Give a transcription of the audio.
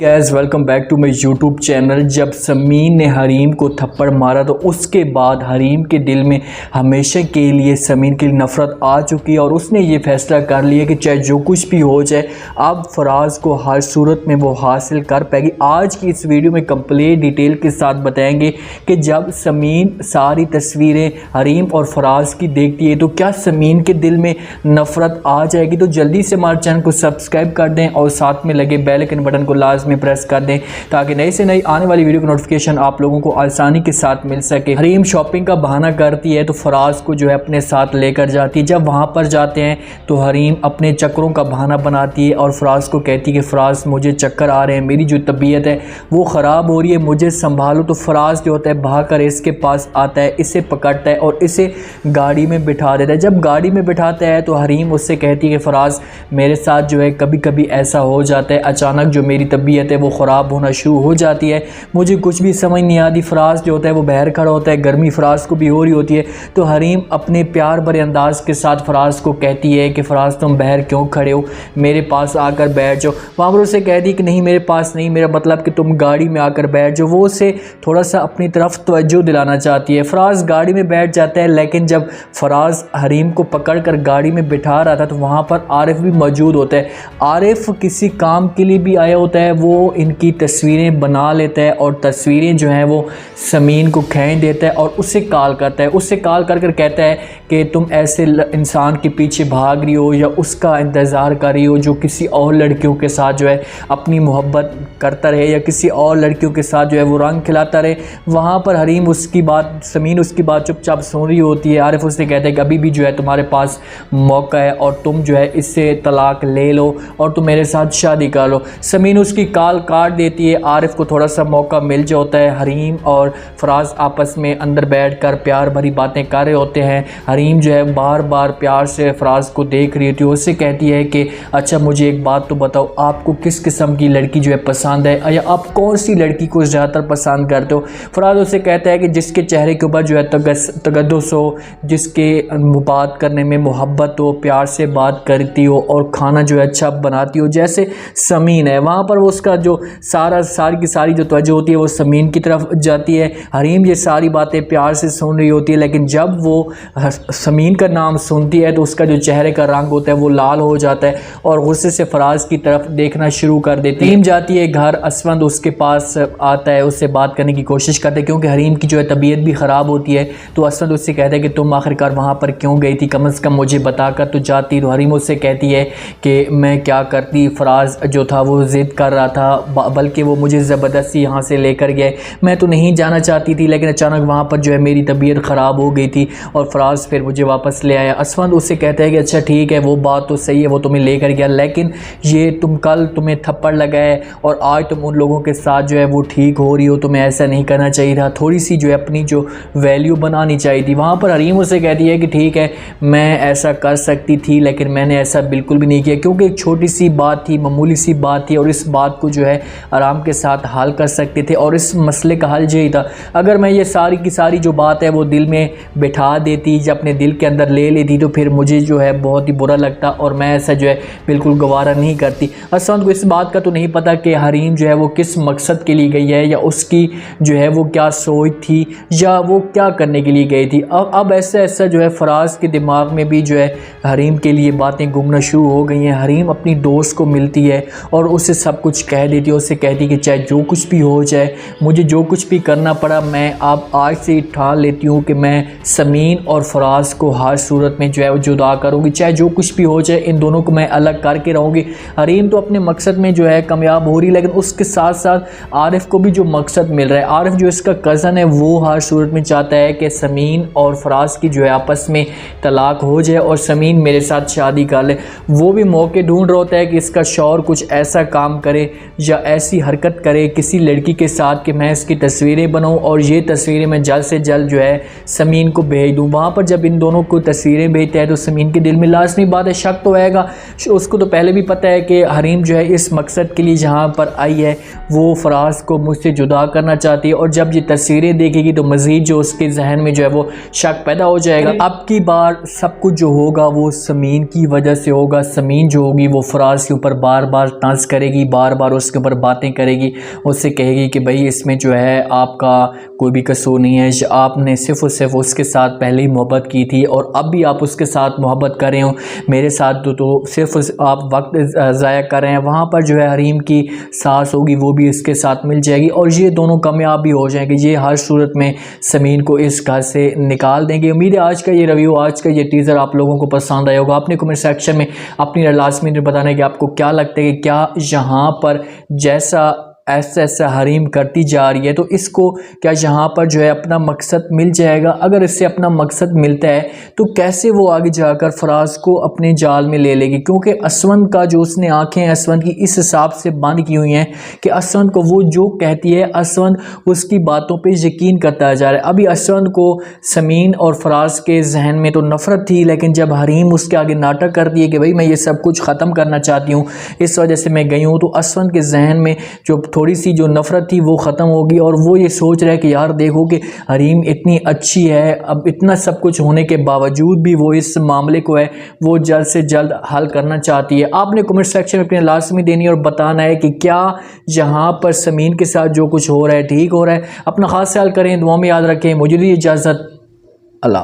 Gas welcome back to my YouTube channel. जब समीन ने हरीम को थप्पड़ मारा तो उसके बाद हरीम के दिल में हमेशा के लिए समीन की नफ़रत आ चुकी है और उसने ये फ़ैसला कर लिया कि चाहे जो कुछ भी हो जाए अब फराज को हर सूरत में वो हासिल कर पाएगी। आज की इस वीडियो में कंप्लीट डिटेल के साथ बताएंगे कि जब समीन सारी तस्वीरें हरीम और फराज की देखती है तो क्या समीन के दिल में नफ़रत आ जाएगी। तो जल्दी से हमारे चैनल को सब्सक्राइब कर दें और साथ में लगे बेल आइकन बटन को लाजमी में प्रेस कर दें ताकि नई से नई आने वाली वीडियो की नोटिफिकेशन आप लोगों को आसानी के साथ मिल सके। हरीम शॉपिंग का बहाना करती है तो फराज को जो है अपने साथ लेकर जाती है। जब वहां पर जाते हैं तो हरीम अपने चक्करों का बहाना बनाती है और फराज को कहती है कि फराज मुझे चक्कर आ रहे हैं, मेरी जो तबीयत है वो ख़राब हो रही है, मुझे संभालो। तो फराज जो होता है भागकर इसके पास आता है, इसे पकड़ता है और इसे गाड़ी में बिठा देता है। जब गाड़ी में बिठाता है तो हरीम उससे कहती है कि फराज मेरे साथ जो है कभी कभी ऐसा हो जाता है, अचानक जो मेरी तबीयत है वो ख़राब होना शुरू हो जाती है, मुझे कुछ भी समझ नहीं आती। फराज जो होता है वो बाहर खड़ा होता है, गर्मी फराज को भी हो रही होती है। तो हरीम अपने प्यार भरे अंदाज के साथ फराज को कहती है कि फराज तुम बाहर क्यों खड़े हो, मेरे पास आकर बैठ जाओ। वहाँ पर उसे कहती कि नहीं मेरे पास नहीं, मेरा मतलब कि तुम गाड़ी में आकर बैठ जाओ। वो उसे थोड़ा सा अपनी तरफ तवज्जो दिलाना चाहती है। फराज गाड़ी में बैठ जाता है, लेकिन जब फराज हरीम को पकड़ कर गाड़ी में बिठा रहा था तो वहाँ पर आरिफ भी मौजूद होता है। आरिफ किसी काम के लिए भी आया होता है, वो इनकी तस्वीरें बना लेता है और तस्वीरें जो हैं वो समीन को खींच देता है और उससे कॉल करता है। उससे कॉल कर कर कहता है कि तुम ऐसे इंसान के पीछे भाग रही हो या उसका इंतज़ार कर रही हो जो किसी और लड़कियों के साथ जो है अपनी मोहब्बत करता रहे या किसी और लड़कियों के साथ जो है वो रंग खिलाता रहे। वहाँ पर हरीम उसकी बात, समीन उसकी बात चुपचाप सुन रही होती है। आरिफ उससे कहता है कि अभी भी जो है तुम्हारे पास मौका है और तुम जो है इससे तलाक ले लो और तुम मेरे साथ शादी कर लो। समीन उसकी कॉल काट देती है। आरिफ को थोड़ा सा मौका मिल जाता है। हरीम और फराज आपस में अंदर बैठकर प्यार भरी बातें कर रहे होते हैं। हरीम जो है बार बार प्यार से फराज को देख रही होती है। उससे कहती है कि अच्छा मुझे एक बात तो बताओ, आपको किस किस्म की लड़की जो है पसंद है या आप कौन सी लड़की को ज़्यादातर पसंद करते हो। फराज उससे कहता है कि जिसके चेहरे के ऊपर जो है तगद्दुस हो, जिसके बात करने में मोहब्बत हो, प्यार से बात करती हो और खाना जो है अच्छा बनाती हो, जैसे समीन है। वहाँ पर वो उसका जो सारी की सारी जो तवज्जो होती है वो समीन की तरफ जाती है। हरीम ये सारी बातें प्यार से सुन रही होती है, लेकिन जब वो समीन का नाम सुनती है तो उसका जो चेहरे का रंग होता है वो लाल हो जाता है और गुस्से से फराज की तरफ देखना शुरू कर देती है। हरीम जाती है घर, असवंद उसके पास आता है, उससे बात करने की कोशिश करते हैं क्योंकि हरीम की जो है तबीयत भी ख़राब होती है। तो असवंद उससे कहता है कि तुम आखिरकार वहाँ पर क्यों गई थी, कम से कम मुझे बताकर तो जाती। तो हरीम उससे कहती है कि मैं क्या करती, फराज जो था वो ज़िद कर रहा था, बल्कि वो मुझे ज़बरदस्ती यहाँ से लेकर गए, मैं तो नहीं जाना चाहती थी लेकिन अचानक वहाँ पर जो है मेरी तबीयत ख़राब हो गई थी और फराज फिर मुझे वापस ले आया। असवंद उससे कहता है कि अच्छा ठीक है वो बात तो सही है, वो तुम्हें लेकर गया, लेकिन ये तुम कल तुम्हें थप्पड़ लगाए और आज तुम उन लोगों के साथ जो है वो ठीक हो रही हो, तुम्हें ऐसा नहीं करना चाहिए था, थोड़ी सी जो है अपनी जो वैल्यू बनानी चाहिए थी। वहाँ पर हरीम उससे कहती है कि ठीक है मैं ऐसा कर सकती थी लेकिन मैंने ऐसा बिल्कुल भी नहीं किया क्योंकि एक छोटी सी बात थी, मामूली सी बात थी और इस बात को जो है आराम के साथ हल कर सकते थे और इस मसले का हल यही था। अगर मैं ये सारी की सारी जो बात है वो दिल में बिठा देती या अपने दिल के अंदर ले लेती तो फिर मुझे जो है बहुत ही बुरा लगता और मैं ऐसा जो है बिल्कुल गवारा नहीं करती। असवंद को इस बात का तो नहीं पता कि हरीम जो है वो किस मकसद के लिए गई है या उसकी जो है वो क्या सोच थी या वो क्या करने के लिए गई थी। अब ऐसा जो है फराज के दिमाग में भी जो है हरीम के लिए बातें घूमना शुरू हो गई हैं। हरीम अपनी दोस्त को मिलती है और उससे सब कुछ कह देती है। उससे कहती कि चाहे जो कुछ भी हो जाए, मुझे जो कुछ भी करना पड़ा, मैं अब आज से ही ठान लेती हूँ कि मैं समीन और फराज को हर सूरत में जो है वो जुदा करूँगी, चाहे जो कुछ भी हो जाए इन दोनों को मैं अलग करके रहूँगी। हरीम तो अपने मकसद में जो है कामयाब हो रही, लेकिन उसके साथ साथ आरिफ को भी जो मकसद मिल रहा है, आरिफ जो इसका कज़न है वो हर सूरत में चाहता है कि समीन और फराज की जो है आपस में तलाक हो जाए और समीन मेरे साथ शादी कर ले। वो भी मौके ढूंढ रहा होता है कि इसका शौहर कुछ ऐसा काम करे या ऐसी हरकत करे किसी लड़की के साथ कि मैं इसकी तस्वीरें बनाऊं और ये तस्वीरें मैं जल्द से जल्द जो है समीन को भेज दूं। वहाँ पर जब इन दोनों को तस्वीरें भेजते हैं तो समीन के दिल में लाजमी बात है शक तो आएगा। उसको तो पहले भी पता है कि हरीम जो है इस मकसद के लिए जहाँ पर आई है वो फराज को मुझसे जुदा करना चाहती है और जब ये तस्वीरें देखेगी तो मज़ीद जो उसके जहन में जो है वो शक पैदा हो जाएगा। अब की बार सब कुछ जो होगा वो समीन की वजह से होगा। समीन जो होगी वो फराज के ऊपर बार बार तंज करेगी, बार बार बार उसके ऊपर बातें करेगी, उससे कहेगी कि भाई इसमें जो है आपका कोई भी कसूर नहीं है, आपने सिर्फ़ और सिर्फ उसके साथ पहले ही मोहब्बत की थी और अब भी आप उसके साथ मोहब्बत कर रहे हो, मेरे साथ तो सिर्फ आप वक्त ज़ाया कर रहे हैं। वहाँ पर जो है हरीम की सास होगी वो भी इसके साथ मिल जाएगी और ये दोनों कामयाब भी हो जाएंगे। ये हर सूरत में समीन को इस घर से निकाल देंगे। उम्मीद है आज का ये रिव्यू, आज का ये टीज़र आप लोगों को पसंद आया होगा। आपने कमेंट सेक्शन में अपनी राय लाजमी बताना है कि आपको क्या लगता है कि क्या यहाँ पर जैसा ऐसा हरीम करती जा रही है तो इसको क्या यहाँ पर जो है अपना मकसद मिल जाएगा। अगर इससे अपना मकसद मिलता है तो कैसे वो आगे जाकर फराज को अपने जाल में ले लेगी, क्योंकि असवंत का जो उसने आंखें असवंत की इस हिसाब से बंद की हुई हैं कि असवंत को वो जो कहती है असवंत उसकी बातों पे यकीन करता जा रहा है। अभी असवंत को समीन और फराज के जहन में तो नफ़रत थी, लेकिन जब हरीम उसके आगे नाटक कर दिए कि भाई मैं ये सब कुछ ख़त्म करना चाहती हूँ, इस वजह से मैं गई हूँ, तो असवंत के जहन में जो थोड़ी सी जो नफ़रत थी वो ख़त्म होगी और वो ये सोच रहा है कि यार देखो कि हरीम इतनी अच्छी है, अब इतना सब कुछ होने के बावजूद भी वो इस मामले को है वो जल्द से जल्द हल करना चाहती है। आपने कमेंट सेक्शन में अपनी लाजमी देनी और बताना है कि क्या यहाँ पर समीन के साथ जो कुछ हो रहा है ठीक हो रहा है। अपना ख़ास ख्याल करें, दुआ में याद रखें। मुझे दी इजाज़त।